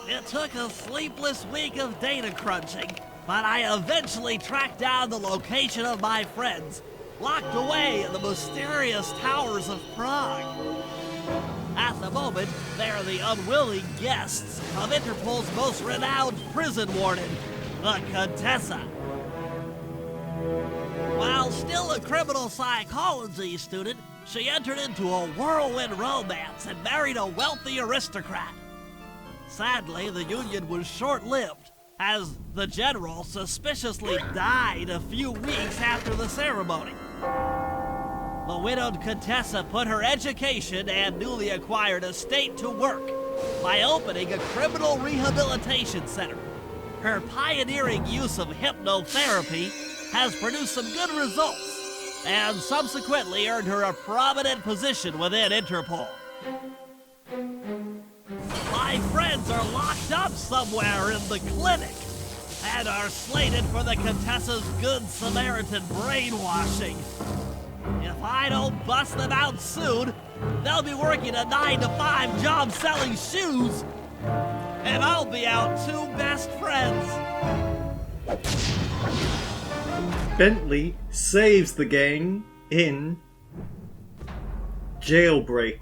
It took a sleepless week of data crunching, but I eventually tracked down the location of my friends, locked away in the mysterious towers of Prague. At the moment, they are the unwilling guests of Interpol's most renowned prison warden, the Contessa. While still a criminal psychology student, she entered into a whirlwind romance and married a wealthy aristocrat. Sadly, the union was short-lived, as the general suspiciously died a few weeks after the ceremony. The widowed Contessa put her education and newly acquired estate to work by opening a criminal rehabilitation center. Her pioneering use of hypnotherapy has produced some good results, and subsequently earned her a prominent position within Interpol. My friends are locked up somewhere in the clinic and are slated for the Contessa's Good Samaritan brainwashing. If I don't bust them out soon, they'll be working a 9-to-5 job selling shoes, and I'll be out two best friends. Bentley saves the gang in Jailbreak.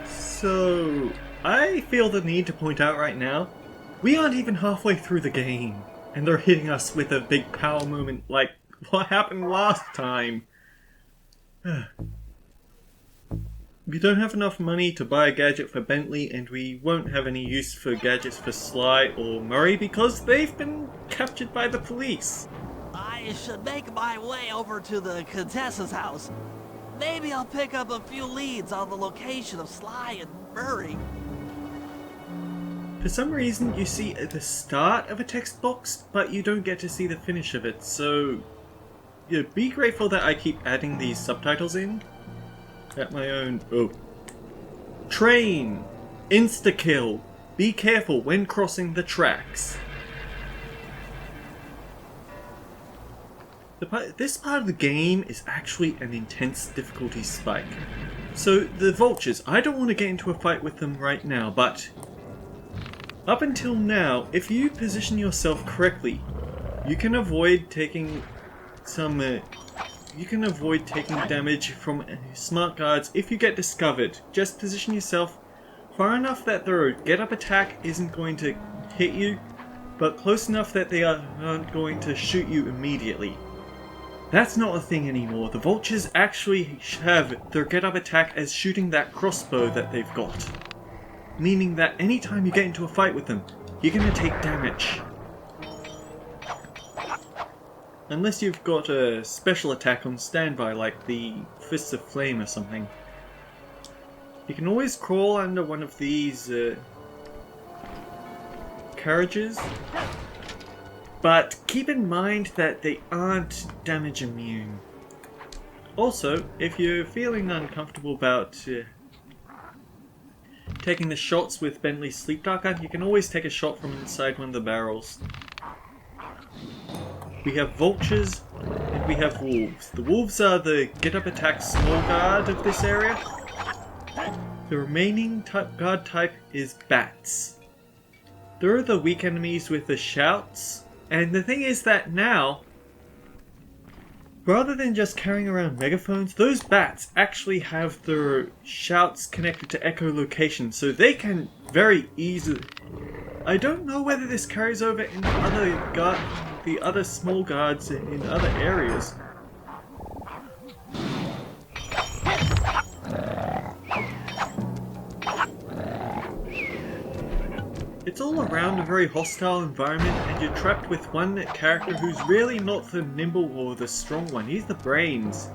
So, I feel the need to point out right now, we aren't even halfway through the game, and they're hitting us with a big power moment like what happened last time. We don't have enough money to buy a gadget for Bentley, and we won't have any use for gadgets for Sly or Murray because they've been captured by the police. I should make my way over to the Contessa's house. Maybe I'll pick up a few leads on the location of Sly and Murray. For some reason, you see the start of a text box, but you don't get to see the finish of it, so be grateful that I keep adding these subtitles in at my own... Oh. Train! Insta-kill! Be careful when crossing the tracks. This part of the game is actually an intense difficulty spike. So, the vultures, I don't want to get into a fight with them right now, but up until now, if you position yourself correctly, you can avoid taking damage from smart guards if you get discovered. Just position yourself far enough that their get-up attack isn't going to hit you, but close enough that they aren't going to shoot you immediately. That's not a thing anymore. The vultures actually have their get-up attack as shooting that crossbow that they've got. Meaning that anytime you get into a fight with them, you're going to take damage. Unless you've got a special attack on standby like the Fists of Flame or something. You can always crawl under one of these carriages. But keep in mind that they aren't damage immune. Also, if you're feeling uncomfortable about taking the shots with Bentley's Sleep Darker, you can always take a shot from inside one of the barrels. We have vultures and we have wolves. The wolves are the get-up attack small guard of this area. The remaining guard type is bats. They're the weak enemies with the shouts. And the thing is that now, rather than just carrying around megaphones, those bats actually have their shouts connected to echolocation, so they can very easily... I don't know whether this carries over in the other small guards in other areas. It's all around a very hostile environment, and you're trapped with one character who's really not the nimble or the strong one. He's the brains.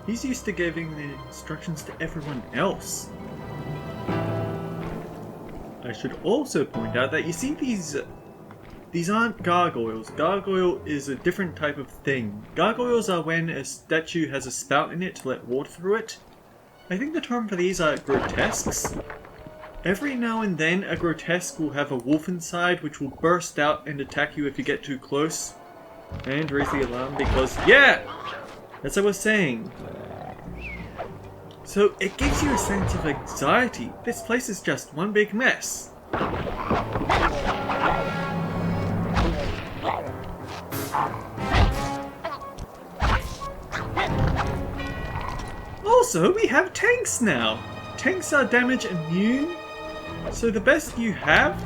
He's used to giving the instructions to everyone else. I should also point out that you see these aren't gargoyles. Gargoyle is a different type of thing. Gargoyles are when a statue has a spout in it to let water through it. I think the term for these are grotesques. Every now and then a grotesque will have a wolf inside which will burst out and attack you if you get too close. And raise the alarm because, yeah! As I was saying. So it gives you a sense of anxiety. This place is just one big mess. Also, we have tanks now. Tanks are damage immune. So the best you have...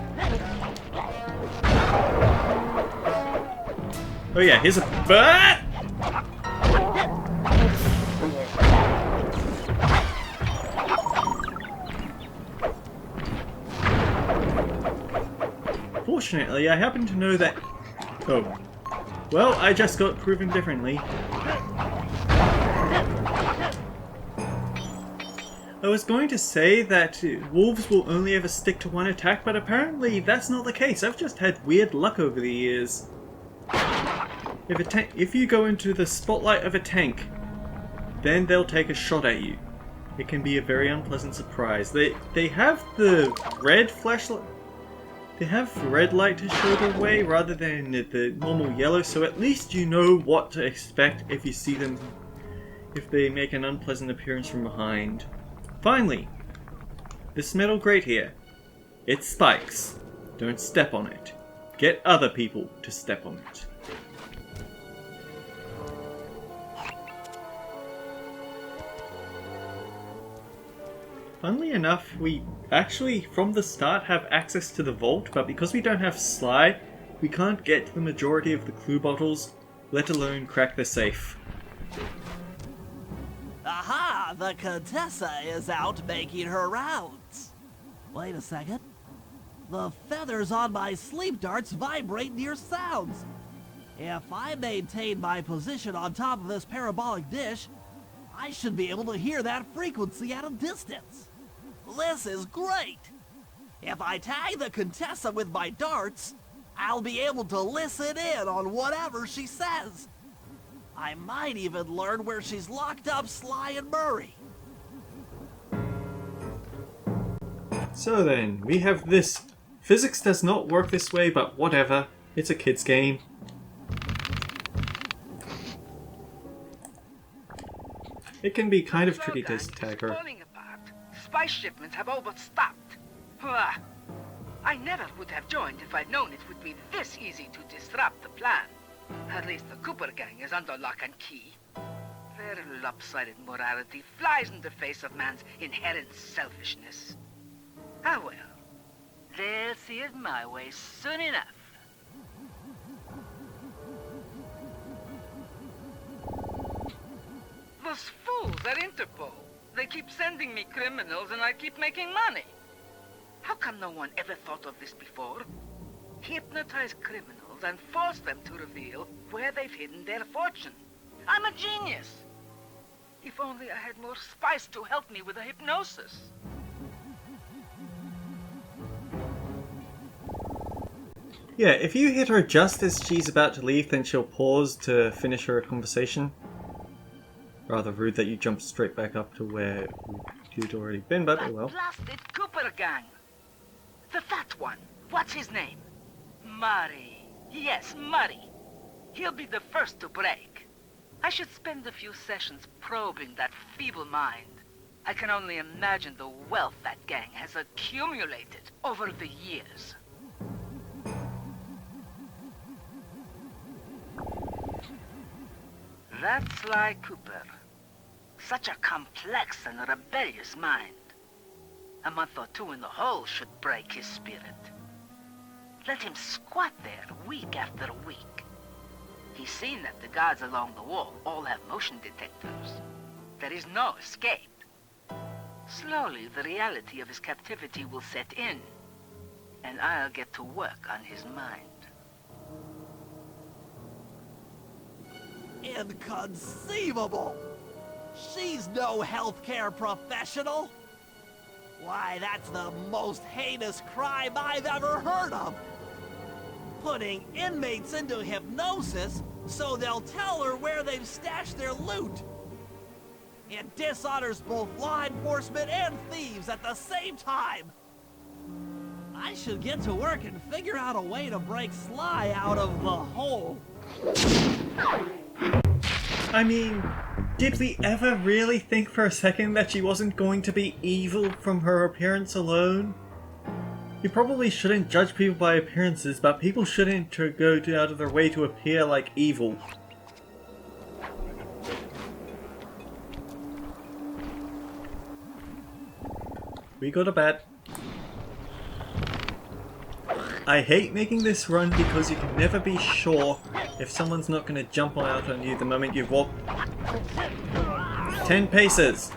Oh yeah, here's a bird! Fortunately, I happen to know that... Oh. Well, I just got proven differently. I was going to say that wolves will only ever stick to one attack, but apparently that's not the case. I've just had weird luck over the years. If you go into the spotlight of a tank, then they'll take a shot at you. It can be a very unpleasant surprise. They have the red flashlight. They have red light to show the way rather than the normal yellow, so at least you know what to expect if you see them, if they make an unpleasant appearance from behind. Finally, this metal grate here. It spikes. Don't step on it. Get other people to step on it. Funnily enough, we actually, from the start, have access to the vault, but because we don't have Sly, we can't get to the majority of the clue bottles, let alone crack the safe. Aha! The Contessa is out making her rounds. Wait a second. The feathers on my sleep darts vibrate near sounds. If I maintain my position on top of this parabolic dish, I should be able to hear that frequency at a distance. This is great! If I tag the Contessa with my darts, I'll be able to listen in on whatever she says. I might even learn where she's locked up Sly and Murray. So then, we have this. Physics does not work this way, but whatever. It's a kid's game. It can be kind of tricky to tag her. Spice shipments have overstocked. I never would have joined if I'd known it would be this easy to disrupt the plan. At least the Cooper gang is under lock and key. Their lopsided morality flies in the face of man's inherent selfishness. Ah well, they'll see it my way soon enough. Those fools at Interpol. They keep sending me criminals and I keep making money. How come no one ever thought of this before? Hypnotize criminals and force them to reveal where they've hidden their fortune. I'm a genius. If only I had more spice to help me with the hypnosis. Yeah, if you hit her just as she's about to leave, then she'll pause to finish her conversation. Rather rude that you jumped straight back up to where you'd already been, but oh well. That blasted Cooper gang. The fat one. What's his name? Murray. Yes, Murray. He'll be the first to break. I should spend a few sessions probing that feeble mind. I can only imagine the wealth that gang has accumulated over the years. That's Sly Cooper. Such a complex and rebellious mind. A month or two in the hole should break his spirit. Let him squat there week after week. He's seen that the guards along the wall all have motion detectors. There is no escape. Slowly, the reality of his captivity will set in, and I'll get to work on his mind. Inconceivable! She's no healthcare professional! Why, that's the most heinous crime I've ever heard of! Putting inmates into hypnosis so they'll tell her where they've stashed their loot! It dishonors both law enforcement and thieves at the same time. I should get to work and figure out a way to break Sly out of the hole. I mean, did we ever really think for a second that she wasn't going to be evil from her appearance alone? You probably shouldn't judge people by appearances, but people shouldn't go out of their way to appear like evil. We go to bed. I hate making this run because you can never be sure if someone's not going to jump out on you the moment you walk 10 paces.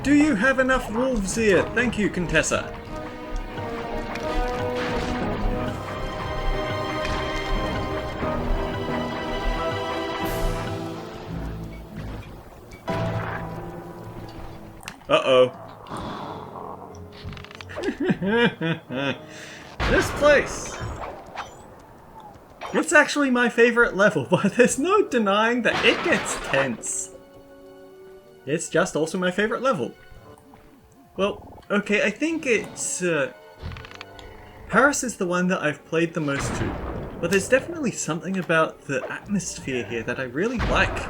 Do you have enough wolves here? Thank you, Contessa. Uh-oh. This place! It's actually my favorite level, but there's no denying that it gets tense. It's just also my favorite level. Well, okay, I think it's... Paris is the one that I've played the most to, but there's definitely something about the atmosphere here that I really like.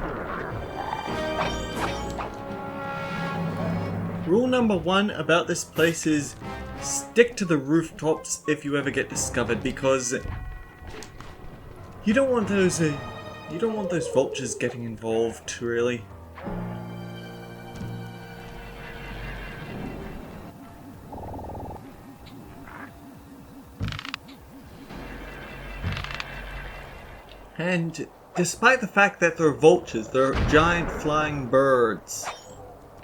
Rule number 1 about this place is stick to the rooftops if you ever get discovered, because you don't want those vultures getting involved, really. And despite the fact that they're vultures, they're giant flying birds.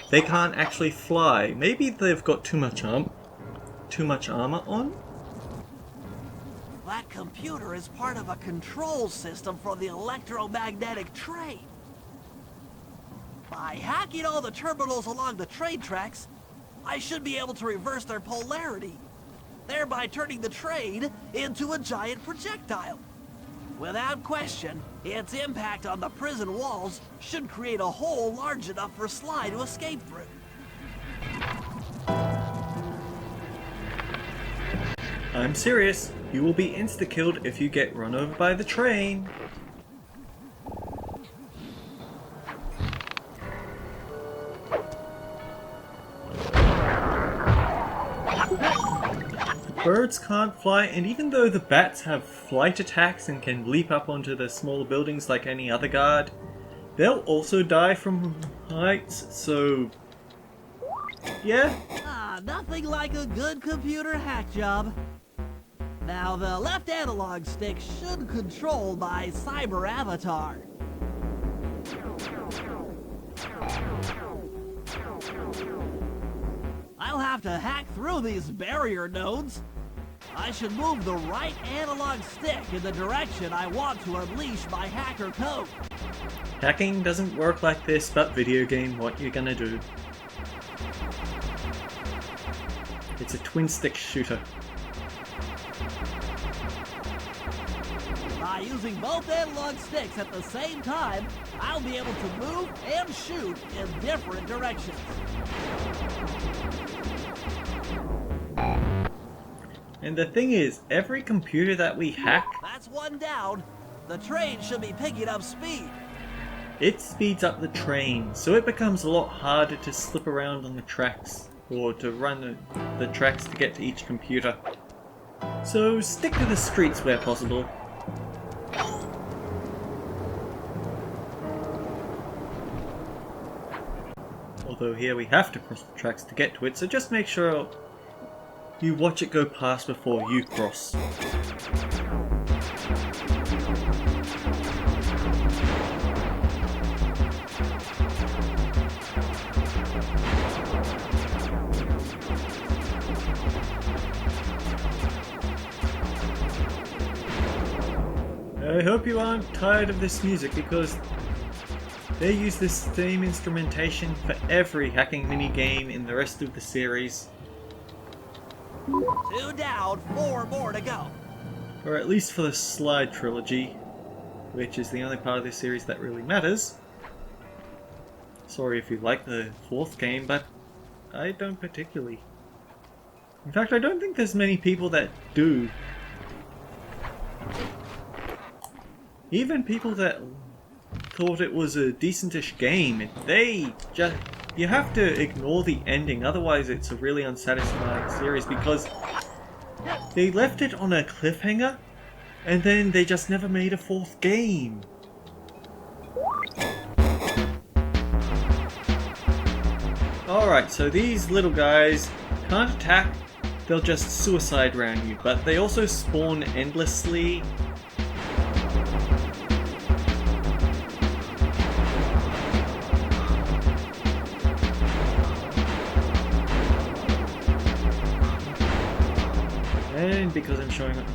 They can't actually fly. Maybe they've got too much armor on? That computer is part of a control system for the electromagnetic train. By hacking all the terminals along the train tracks, I should be able to reverse their polarity, thereby turning the train into a giant projectile. Without question, its impact on the prison walls should create a hole large enough for Sly to escape through. I'm serious. You will be insta-killed if you get run over by the train. Birds can't fly, and even though the bats have flight attacks and can leap up onto the smaller buildings like any other guard, they'll also die from heights, so... yeah? Nothing like a good computer hack job. Now, the left analog stick should control my cyber avatar. I'll have to hack through these barrier nodes. I should move the right analog stick in the direction I want to unleash my hacker code. Hacking doesn't work like this, but video game, what you gonna do? It's a twin stick shooter. By using both analog sticks at the same time, I'll be able to move and shoot in different directions. And the thing is, every computer that we hack, That's one down. The train should be picking up speed. it speeds up the train, so it becomes a lot harder to slip around on the tracks, or to run the tracks to get to each computer. So stick to the streets where possible. Although here we have to cross the tracks to get to it, so just make sure you watch it go past before you cross. I hope you aren't tired of this music, because they use this same instrumentation for every hacking minigame in the rest of the series. 2 down, 4 more to go. Or at least for the Slide trilogy, which is the only part of this series that really matters. Sorry if you like the 4th game, but I don't particularly. In fact, I don't think there's many people that do. Even people that thought it was a decentish game, you have to ignore the ending, otherwise it's a really unsatisfying series because they left it on a cliffhanger and then they just never made a 4th game. Alright, so these little guys can't attack, they'll just suicide round you, but they also spawn endlessly. And because I'm showing up,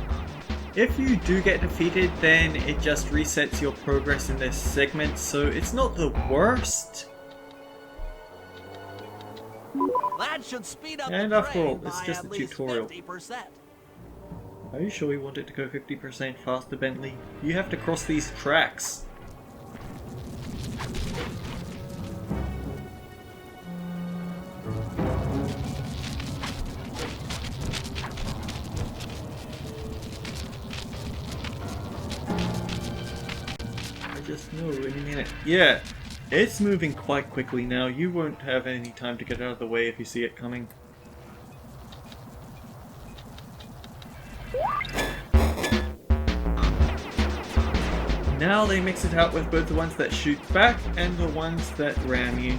if you do get defeated, then it just resets your progress in this segment, so it's not the worst. That should speed up And the after all, train it's by just at a least tutorial. 50%. Are you sure you want it to go 50% faster, Bentley? You have to cross these tracks. I just know any minute. Yeah, it's moving quite quickly now. You won't have any time to get out of the way if you see it coming. Now they mix it out with both the ones that shoot back and the ones that ram you.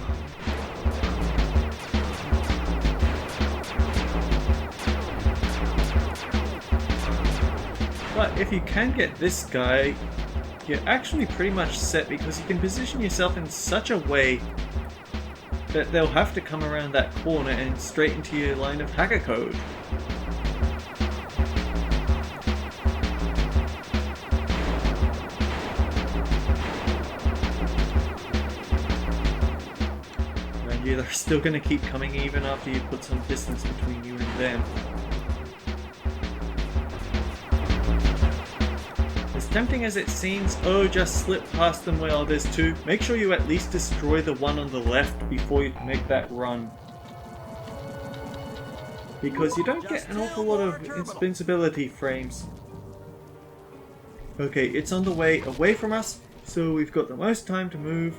But if you can get this guy, you're actually pretty much set because you can position yourself in such a way that they'll have to come around that corner and straight into your line of hacker code. They're still going to keep coming even after you put some distance between you and them. As tempting as it seems, just slip past them while there's 2. Make sure you at least destroy the one on the left before you make that run. Because you don't get an awful lot of invincibility frames. Okay, it's on the way away from us, so we've got the most time to move.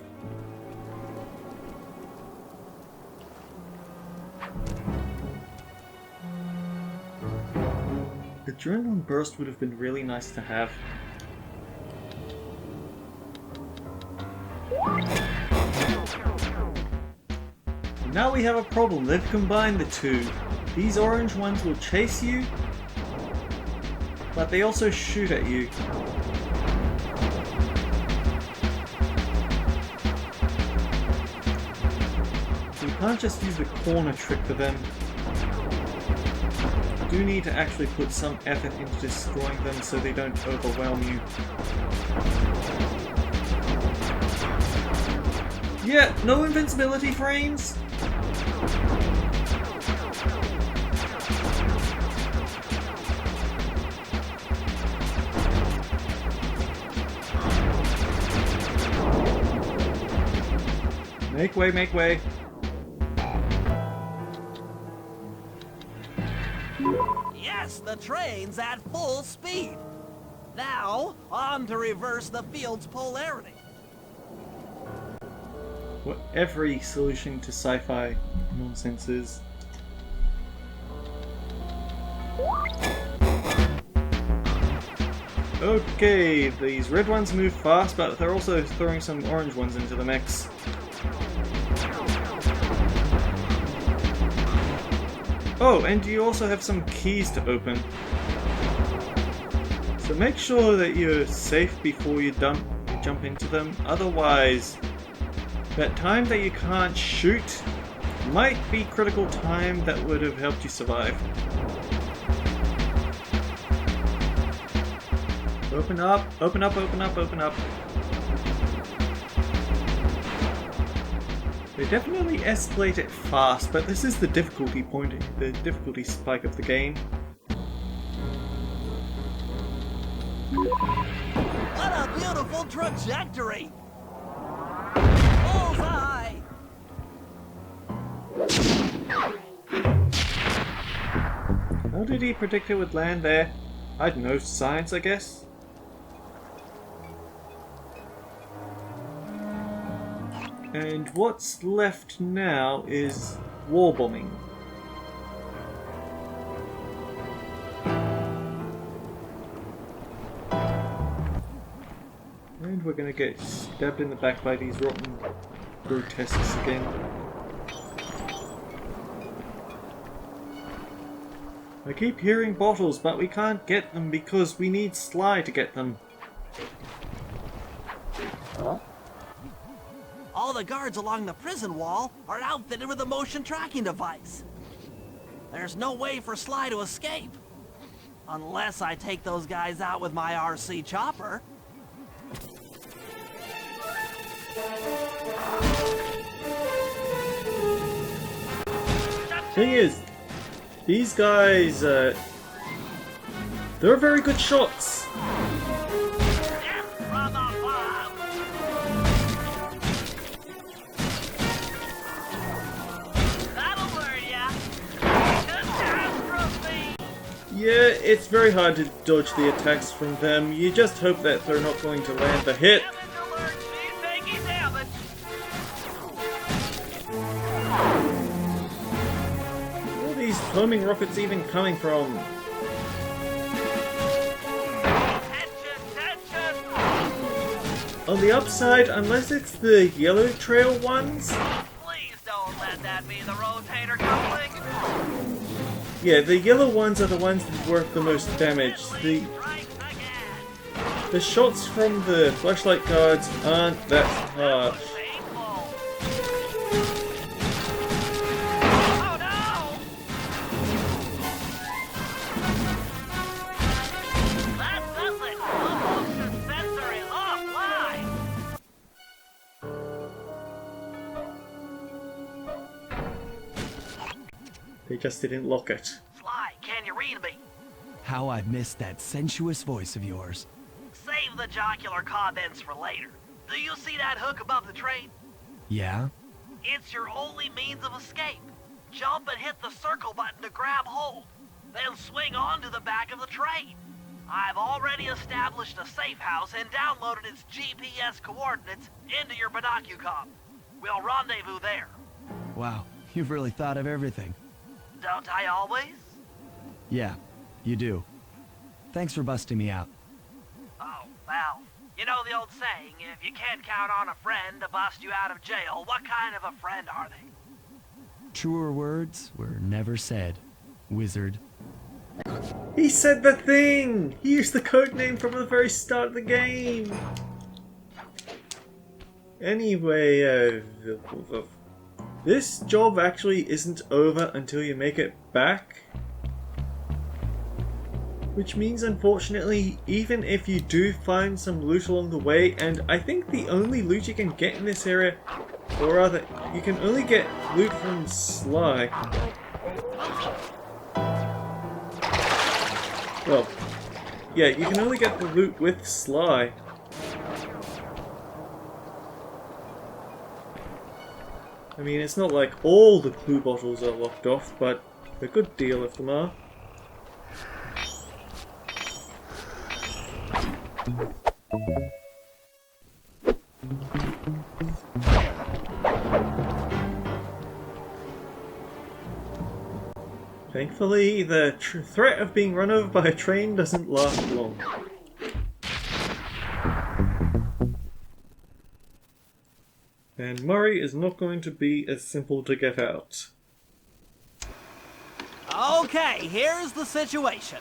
Adrenaline burst would have been really nice to have. Now we have a problem. They've combined the 2. These orange ones will chase you, but they also shoot at you. So you can't just use the corner trick for them. You do need to actually put some effort into destroying them so they don't overwhelm you. Yeah, no invincibility frames? Make way, make way. Yes, the train's at full speed. Now, on to reverse the field's polarity. What every solution to sci-fi nonsense is. Okay, these red ones move fast, but they're also throwing some orange ones into the mix. Oh, and you also have some keys to open. So make sure that you're safe before you jump into them, otherwise that time that you can't shoot might be critical time that would have helped you survive. Open up, open up, open up, open up. They definitely escalate it fast, but this is the difficulty point, the difficulty spike of the game. What a beautiful trajectory! Bullseye! How did he predict it would land there? I don't know, science I guess? And what's left now is war bombing. And we're gonna get stabbed in the back by these rotten grotesques again. I keep hearing bottles, but we can't get them because we need Sly to get them. All the guards along the prison wall are outfitted with a motion tracking device. There's no way for Sly to escape. Unless I take those guys out with my RC chopper. Thing is, these guys, they're very good shots. Yeah, it's very hard to dodge the attacks from them. You just hope that they're not going to land the hit. Where are these homing rockets even coming from? On the upside, unless it's the yellow trail ones. Please don't let that be the rotator coupling. Yeah, the yellow ones are the ones that work the most damage. The shots from the flashlight guards aren't that harsh. They just didn't lock it. Sly, can you read me? How I've missed that sensuous voice of yours. Save the jocular comments for later. Do you see that hook above the train? Yeah? It's your only means of escape. Jump and hit the circle button to grab hold. Then swing onto the back of the train. I've already established a safe house and downloaded its GPS coordinates into your binocucom. We'll rendezvous there. Wow, you've really thought of everything. Don't I always? Yeah, you do. Thanks for busting me out. Oh, well, you know the old saying, if you can't count on a friend to bust you out of jail, what kind of a friend are they? Truer words were never said, wizard. He said the thing! He used the code name from the very start of the game! Anyway, this job actually isn't over until you make it back. Which means, unfortunately, even if you do find some loot along the way, and I think the only loot you can get in this area, or rather, you can only get loot from Sly. Well, yeah, you can only get the loot with Sly. I mean, it's not like all the clue bottles are locked off, but a good deal of them are. Thankfully, the threat of being run over by a train doesn't last long. And Murray is not going to be as simple to get out. Okay, here's the situation.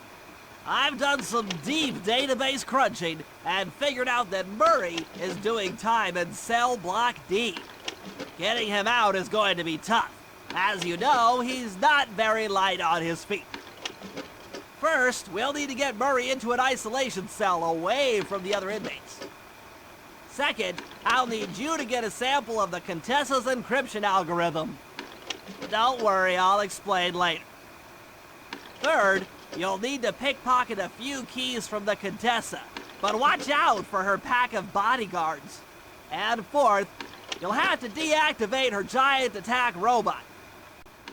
I've done some deep database crunching and figured out that Murray is doing time in cell block D. Getting him out is going to be tough. As you know, he's not very light on his feet. First, we'll need to get Murray into an isolation cell away from the other inmates. Second, I'll need you to get a sample of the Contessa's encryption algorithm. Don't worry, I'll explain later. Third, you'll need to pickpocket a few keys from the Contessa, but watch out for her pack of bodyguards. And fourth, you'll have to deactivate her giant attack robot.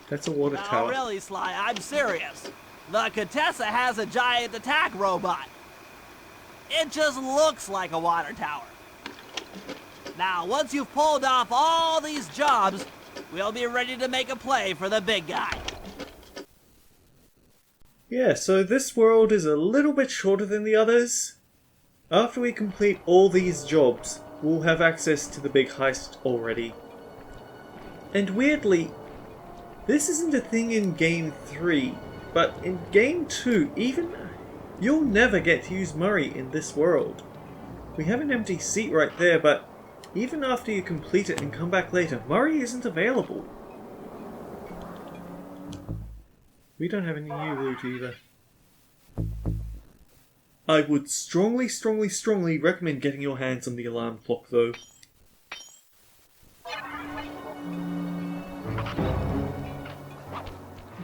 That's a water tower. No, really, Sly, I'm serious. The Contessa has a giant attack robot. It just looks like a water tower. Now, once you've pulled off all these jobs, we'll be ready to make a play for the big guy. Yeah, so this world is a little bit shorter than the others. After we complete all these jobs, we'll have access to the big heist already. And weirdly, this isn't a thing in Game 3, but in Game 2, you'll never get to use Murray in this world. We have an empty seat right there, but even after you complete it and come back later, Murray isn't available. We don't have any new loot either. I would strongly recommend getting your hands on the alarm clock though.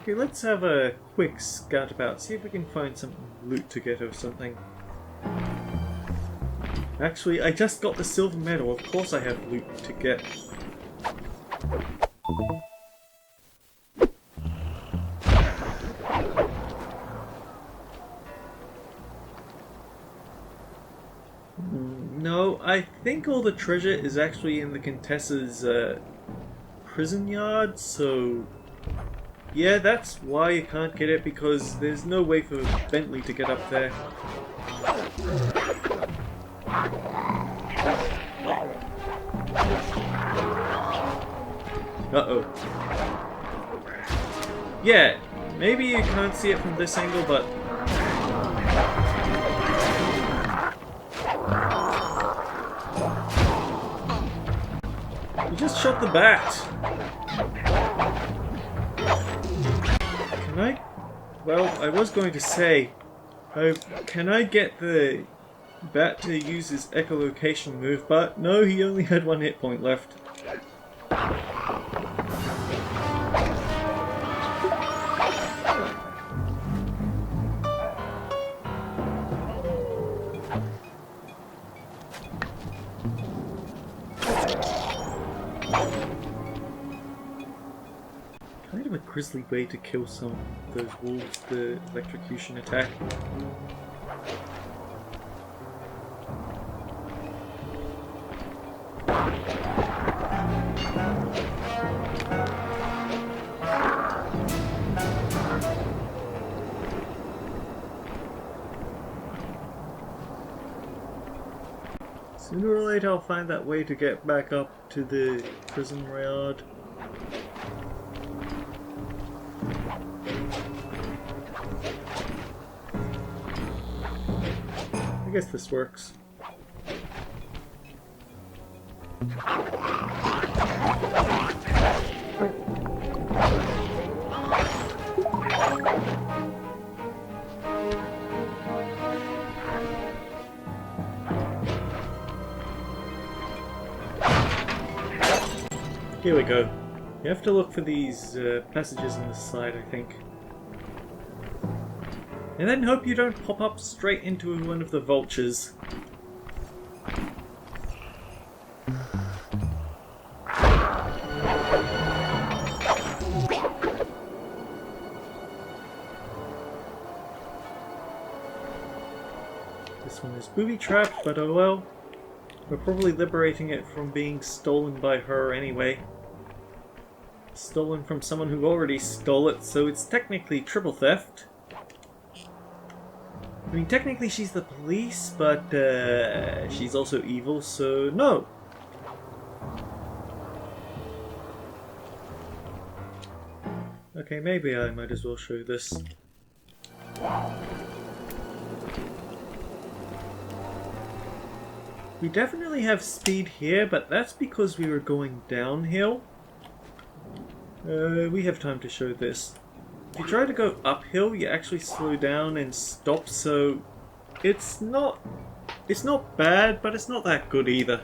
Okay, let's have a quick scout about, see if we can find some loot to get or something. Actually, I just got the silver medal, of course I have loot to get. No, I think all the treasure is actually in the Contessa's prison yard, so yeah, that's why you can't get it, because there's no way for Bentley to get up there. Uh-oh. Yeah, maybe you can't see it from this angle, but you just shot the bat. Can I? Well, I was going to say, can I get the bat to use his echolocation move, but no, he only had one hit point left. Kind of a grisly way to kill some of those wolves, the electrocution attack. Sooner or later I'll find that way to get back up to the prison yard. I guess this works. Here we go. You have to look for these passages on the side, I think. And then hope you don't pop up straight into one of the vultures. This one is booby-trapped, but oh well. We're probably liberating it from being stolen by her anyway. Stolen from someone who already stole it, so it's technically triple theft. I mean, technically she's the police, but she's also evil, so no! Okay, maybe I might as well show this. We definitely have speed here, but that's because we were going downhill. We have time to show this. If you try to go uphill, you actually slow down and stop, so it's not It's not bad, but it's not that good either.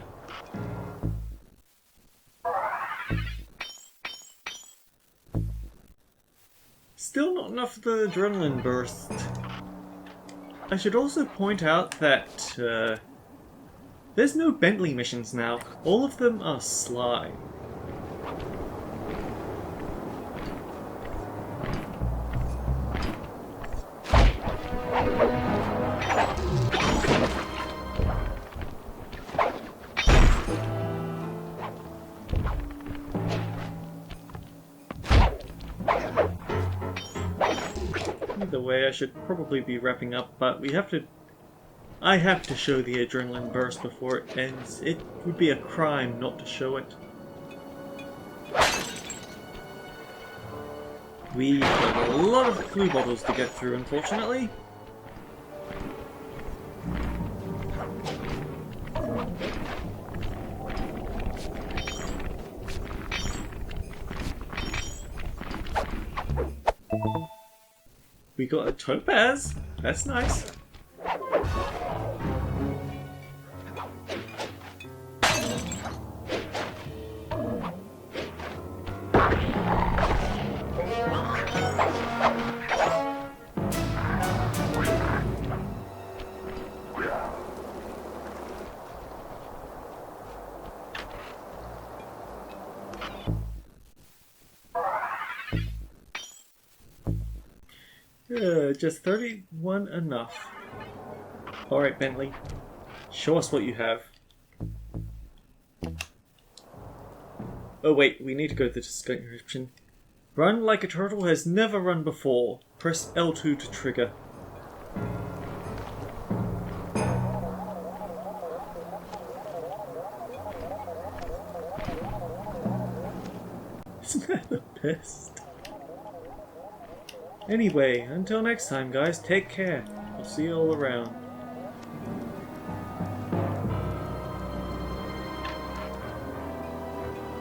Still not enough for the adrenaline burst. I should also point out that there's no Bentley missions now. All of them are Sly. Either way, I should probably be wrapping up, but I have to show the adrenaline burst before it ends. It would be a crime not to show it. We have a lot of glue bottles to get through, unfortunately. We got a topaz. That's nice. Just 31 enough. Alright, Bentley. Show us what you have. Oh wait, we need to go to the description. Run like a turtle has never run before. Press L2 to trigger. Isn't that the best? Anyway, until next time guys, take care. I'll see you all around.